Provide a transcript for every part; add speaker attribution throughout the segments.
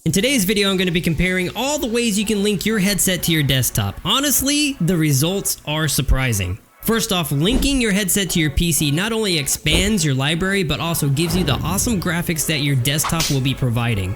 Speaker 1: In today's video, I'm going to be comparing all the ways you can link your headset to your desktop. Honestly, the results are surprising. First off, linking your headset to your PC not only expands your library, but also gives you the awesome graphics that your desktop will be providing.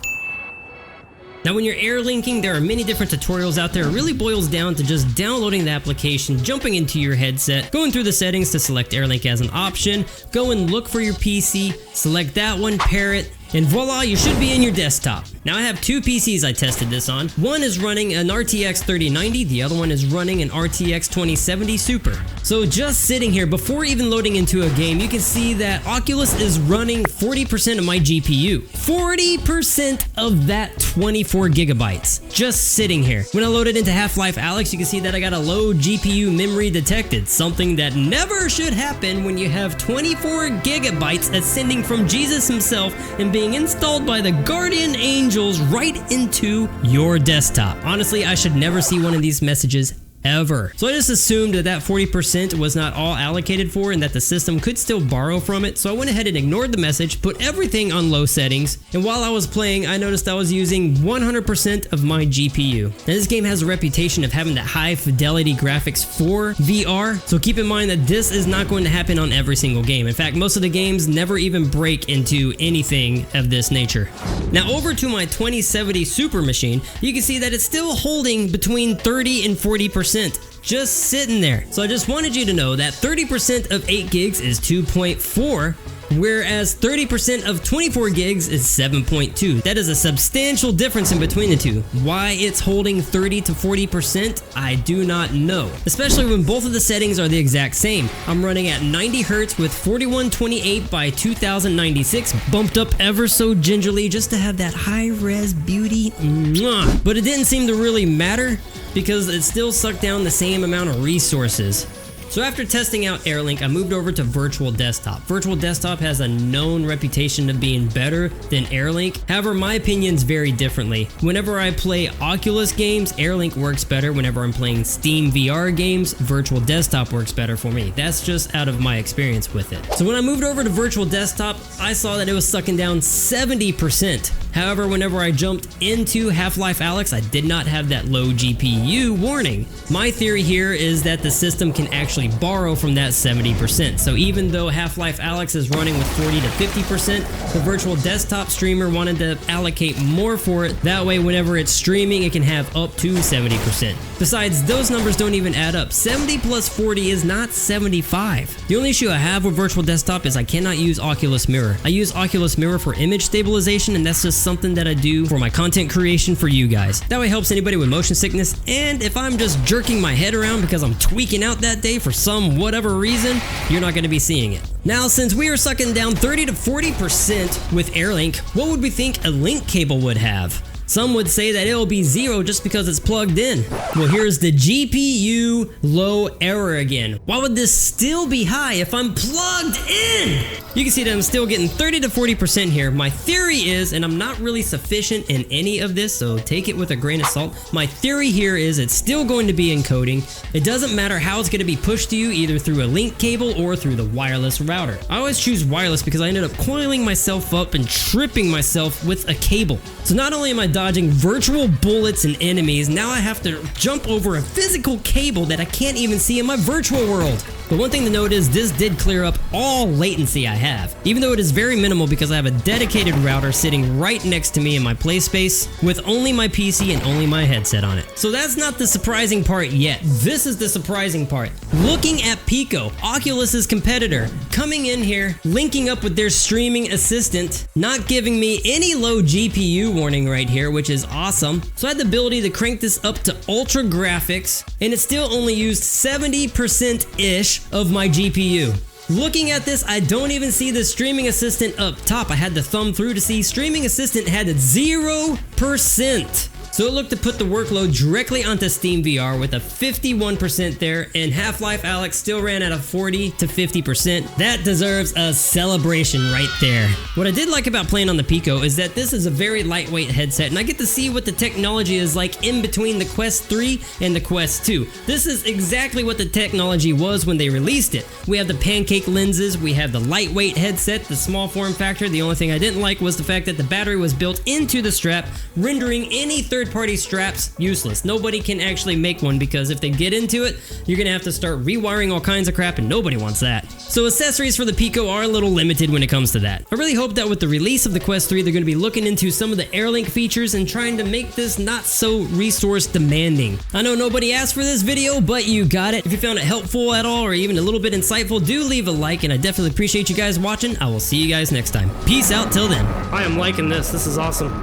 Speaker 1: Now when you're air linking, there are many different tutorials out there. It really boils down to just downloading the application, jumping into your headset, going through the settings to select Airlink as an option, go and look for your PC, select that one, pair it, and voila, you should be in your desktop. Now I have two PCs I tested this on. One is running an RTX 3090, the other one is running an RTX 2070 Super. So just sitting here, before even loading into a game, you can see that Oculus is running 40% of my GPU. 40% of that 24 gigabytes. Just sitting here. When I loaded into Half-Life Alyx, you can see that I got a low GPU memory detected, something that never should happen when you have 24 gigabytes ascending from Jesus himself and being installed by the guardian angels right into your desktop. Honestly, I should never see one of these messages ever. So I just assumed that that 40% was not all allocated for and that the system could still borrow from it. So I went ahead and ignored the message, put everything on low settings, and while I was playing, I noticed I was using 100% of my GPU. Now this game has a reputation of having that high fidelity graphics for VR, so keep in mind that this is not going to happen on every single game. In fact, most of the games never even break into anything of this nature. Now over to my 2070 Super machine, you can see that it's still holding between 30 and 40%. Just sitting there. So I just wanted you to know that 30% of 8 gigs is 2.4, whereas 30% of 24 gigs is 7.2. That is a substantial difference in between the two. Why it's holding 30 to 40%, I do not know. Especially when both of the settings are the exact same. I'm running at 90 Hz with 4128 by 2096, bumped up ever so gingerly just to have that high-res beauty. Mwah. But it didn't seem to really matter because it still sucked down the same amount of resources. So after testing out Airlink, I moved over to Virtual Desktop. Virtual Desktop has a known reputation of being better than Airlink. However, my opinions vary differently. Whenever I play Oculus games, Airlink works better. Whenever I'm playing Steam VR games, Virtual Desktop works better for me. That's just out of my experience with it. So when I moved over to Virtual Desktop, I saw that it was sucking down 70%. However, whenever I jumped into Half-Life Alyx, I did not have that low GPU warning. My theory here is that the system can actually borrow from that 70%. So even though Half-Life Alyx is running with 40 to 50%, the Virtual Desktop streamer wanted to allocate more for it. That way, whenever it's streaming, it can have up to 70%. Besides, those numbers don't even add up. 70 plus 40 is not 75. The only issue I have with Virtual Desktop is I cannot use Oculus Mirror. I use Oculus Mirror for image stabilization, and that's just something that I do for my content creation for you guys. That way it helps anybody with motion sickness, and if I'm just jerking my head around because I'm tweaking out that day for some whatever reason, you're not going to be seeing it. Now, since we are sucking down 30 to 40% with Airlink, what would we think a link cable would have? Some would say that it'll be 0 just because it's plugged in. Well, here's the GPU low error again. Why would this still be high if I'm plugged in? You can see that I'm still getting 30 to 40% here. My theory is, and I'm not really sufficient in any of this, so take it with a grain of salt. My theory here is it's still going to be encoding. It doesn't matter how it's going to be pushed to you, either through a link cable or through the wireless router. I always choose wireless because I ended up coiling myself up and tripping myself with a cable. So not only am I dodging virtual bullets and enemies, now I have to jump over a physical cable that I can't even see in my virtual world. But one thing to note is this did clear up all latency I have, even though it is very minimal because I have a dedicated router sitting right next to me in my play space with only my PC and only my headset on it. So that's not the surprising part yet. This is the surprising part. Looking at Pico, Oculus's competitor, coming in here, linking up with their streaming assistant, not giving me any low GPU warning right here, which is awesome. So I had the ability to crank this up to ultra graphics, and it still only used 70%-ish of my GPU. Looking at this, I don't even see the streaming assistant up top. I had to thumb through to see streaming assistant had 0%. So it looked to put the workload directly onto Steam VR with a 51% there, and Half-Life Alyx still ran at a 40 to 50%. That deserves a celebration right there. What I did like about playing on the Pico is that this is a very lightweight headset, and I get to see what the technology is like in between the Quest 3 and the Quest 2. This is exactly what the technology was when they released it. We have the pancake lenses, we have the lightweight headset, the small form factor. The only thing I didn't like was the fact that the battery was built into the strap, rendering any third-party straps useless. Nobody can actually make one because if they get into it, you're gonna have to start rewiring all kinds of crap, and nobody wants that. So accessories for the Pico are a little limited when it comes to that. I really hope that with the release of the Quest 3, they're gonna be looking into some of the Airlink features and trying to make this not so resource demanding. I know nobody asked for this video, but you got it. If you found it helpful at all or even a little bit insightful, do leave a like, and I definitely appreciate you guys watching. I will see you guys next time. Peace out till then. I am liking this. This is awesome.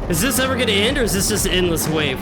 Speaker 1: Is this ever gonna end, or is this just an endless wave?